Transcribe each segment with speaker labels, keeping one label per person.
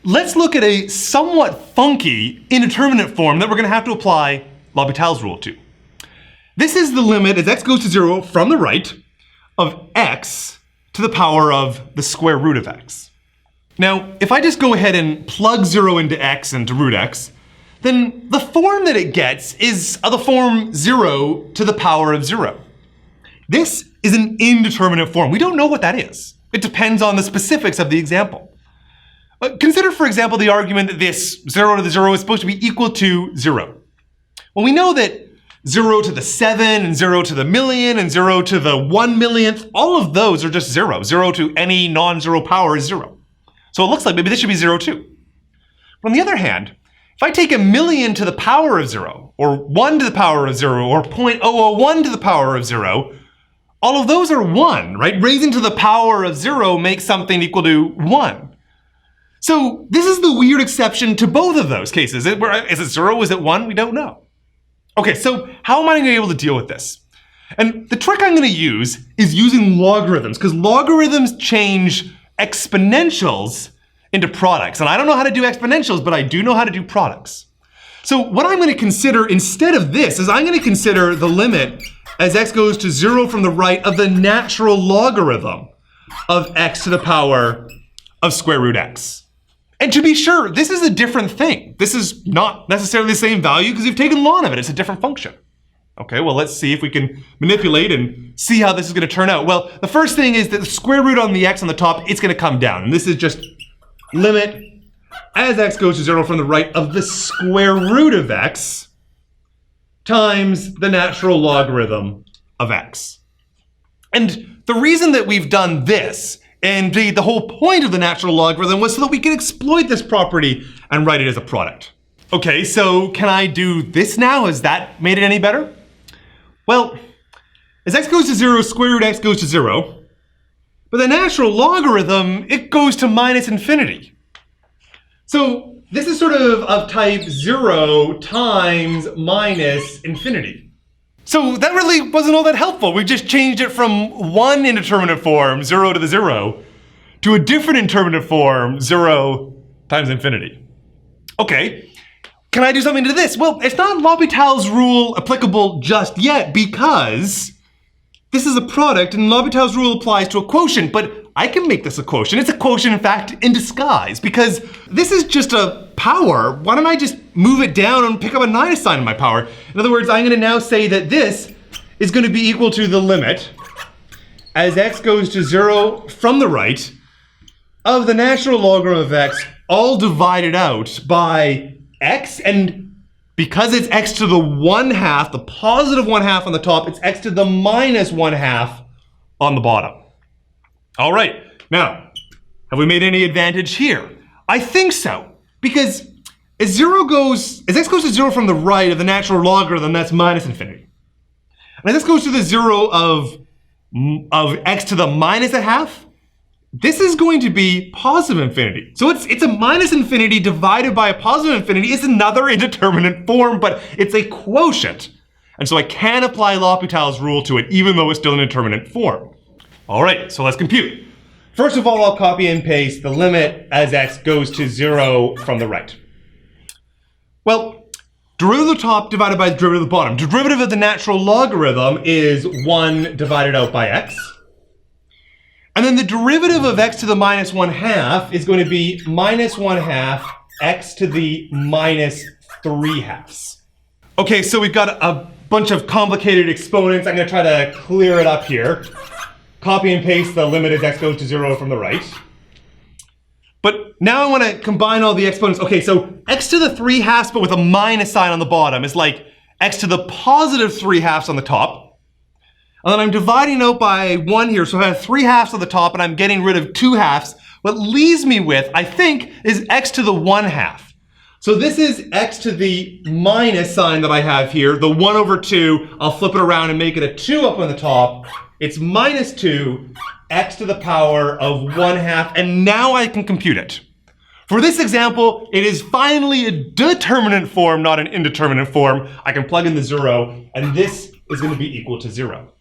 Speaker 1: let's look at a somewhat funky indeterminate form that we're going to have to apply L'Hopital's rule to. This is the limit as x goes to 0 from the right of x to the power of the square root of x. Now, if I just go ahead and plug 0 into x and to root x, then the form that it gets is of the form 0 to the power of 0. This is an indeterminate form. We don't know what that is. It depends on the specifics of the example. Consider, for example, the argument that this 0 to the 0 is supposed to be equal to 0. Well, we know that 0 to the 7 and 0 to the million and 0 to the 1 millionth, all of those are just 0. 0 to any non-zero power is 0. So it looks like maybe this should be 0 too. But on the other hand, if I take a million to the power of 0, or 1 to the power of 0, or 0.001 to the power of 0, all of those are 1, right? Raising to the power of 0 makes something equal to 1. So this is the weird exception to both of those cases. Is it 0? Is it 1? We don't know. Okay, so how am I going to be able to deal with this? And the trick I'm going to use is using logarithms, because logarithms change exponentials into products. And I don't know how to do exponentials, but I do know how to do products. So what I'm going to consider instead of this is I'm going to consider the limit as x goes to 0 from the right of the natural logarithm of x to the power of square root x. And to be sure, this is a different thing. This is not necessarily the same value because you've taken ln of it. It's a different function. Okay, well, let's see if we can manipulate and see how this is going to turn out. Well, the first thing is that the square root on the x on the top, it's going to come down. And this is just limit as x goes to 0 from the right of the square root of x times the natural logarithm of x. And the reason that we've done this, and indeed the whole point of the natural logarithm, was so that we can exploit this property and write it as a product. Okay, so can I do this now? Has that made it any better? Well, as x goes to 0, square root x goes to 0. But the natural logarithm, it goes to minus infinity. So this is sort of type 0 times minus infinity. So that really wasn't all that helpful. We just changed it from one indeterminate form, 0 to the 0, to a different indeterminate form, 0 times infinity. Okay, can I do something to this? Well, it's not L'Hopital's rule applicable just yet because this is a product and L'Hopital's rule applies to a quotient, but I can make this a quotient. It's a quotient, in fact, in disguise, because this is just a power. Why don't I just move it down and pick up a 9 sign in my power? In other words, I'm going to now say that this is going to be equal to the limit as x goes to 0 from the right of the natural logarithm of x, all divided out by x, and because it's x to the 1/2, the positive 1/2 on the top, it's x to the minus 1/2 on the bottom. All right, now, have we made any advantage here? I think so, because as x goes to 0 from the right of the natural logarithm, that's minus infinity. And as x goes to the 0 of x to the minus 1/2, this is going to be positive infinity. So it's a minus infinity divided by a positive infinity. It's another indeterminate form, but it's a quotient. And so I can apply L'Hopital's rule to it, even though it's still an indeterminate form. All right, so let's compute. First of all, I'll copy and paste the limit as x goes to 0 from the right. Well, derivative of the top divided by the derivative of the bottom. Derivative of the natural logarithm is 1 divided out by x. And then the derivative of x to the minus 1/2 is going to be minus 1/2 x to the minus 3/2. Okay, so we've got a bunch of complicated exponents. I'm going to try to clear it up here. Copy and paste the limit as x goes to 0 from the right. But now I want to combine all the exponents. Okay, so x to the 3/2, but with a minus sign on the bottom, is like x to the positive 3/2 on the top. And then I'm dividing out by 1 here, so I have 3/2 on the top, and I'm getting rid of 2/2. What leaves me with, I think, is x to the 1/2. So this is x to the minus sign that I have here, the 1 over 2. I'll flip it around and make it a 2 up on the top. It's minus 2 x to the power of 1/2, and now I can compute it. For this example, it is finally a determinate form, not an indeterminate form. I can plug in the 0, and this is going to be equal to 0.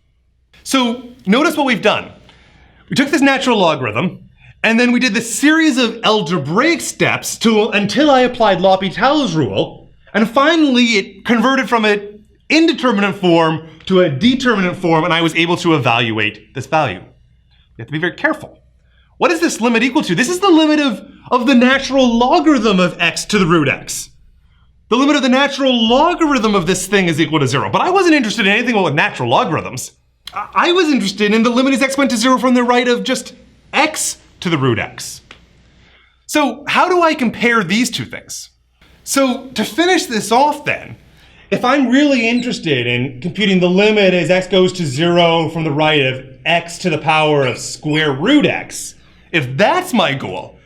Speaker 1: So notice what we've done. We took this natural logarithm, And then we did this series of algebraic steps until I applied L'Hopital's rule. And finally, it converted from an indeterminate form to a determinate form, and I was able to evaluate this value. You have to be very careful. What is this limit equal to? This is the limit of the natural logarithm of x to the root x. The limit of the natural logarithm of this thing is equal to 0. But I wasn't interested in anything with natural logarithms. I was interested in the limit as x went to 0 from the right of just x to the root x. So how do I compare these two things? So to finish this off then, if I'm really interested in computing the limit as x goes to 0 from the right of x to the power of square root x, if that's my goal,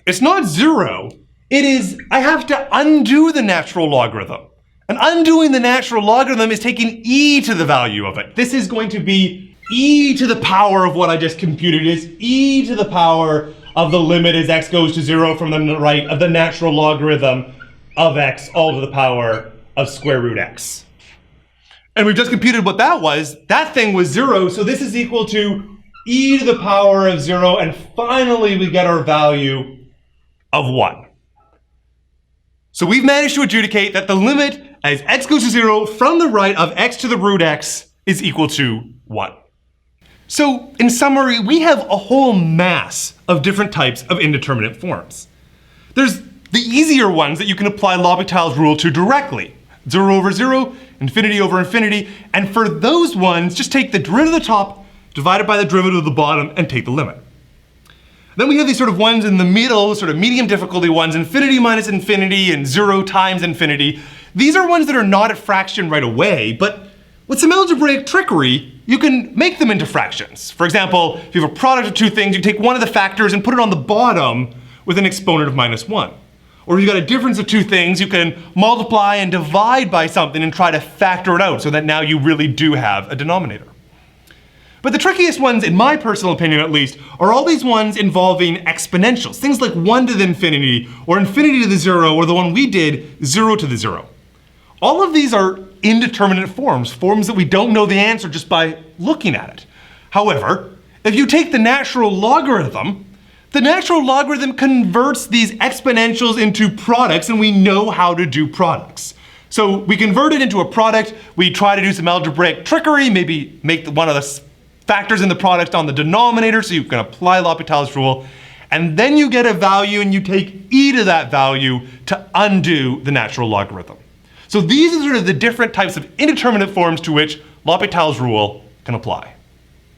Speaker 1: it's not 0, it is, I have to undo the natural logarithm. And undoing the natural logarithm is taking e to the value of it. This is going to be e to the power of what I just computed. It is e to the power of the limit as x goes to 0 from the right of the natural logarithm of x all to the power of square root x. And we've just computed what that was. That thing was 0, so this is equal to e to the power of 0, and finally we get our value of 1. So we've managed to adjudicate that the limit as x goes to 0 from the right of x to the root x is equal to 1. So in summary, we have a whole mass of different types of indeterminate forms. There's the easier ones that you can apply L'Hopital's rule to directly. 0 over 0, infinity over infinity, and for those ones, just take the derivative of the top, divided by the derivative of the bottom, and take the limit. Then we have these sort of ones in the middle, sort of medium difficulty ones, infinity minus infinity and 0 times infinity. These are ones that are not at fraction right away, but with some algebraic trickery, you can make them into fractions. For example, if you have a product of two things, you take one of the factors and put it on the bottom with an exponent of -1. Or if you've got a difference of two things, you can multiply and divide by something and try to factor it out so that now you really do have a denominator. But the trickiest ones, in my personal opinion at least, are all these ones involving exponentials. Things like 1 to the infinity, or infinity to the 0, or the one we did, 0 to the 0. All of these are indeterminate forms, forms that we don't know the answer just by looking at it. However, if you take the natural logarithm converts these exponentials into products, and we know how to do products. So we convert it into a product, we try to do some algebraic trickery, maybe make one of the factors in the product on the denominator so you can apply L'Hopital's rule, and then you get a value and you take e to that value to undo the natural logarithm. So these are sort of the different types of indeterminate forms to which L'Hopital's rule can apply.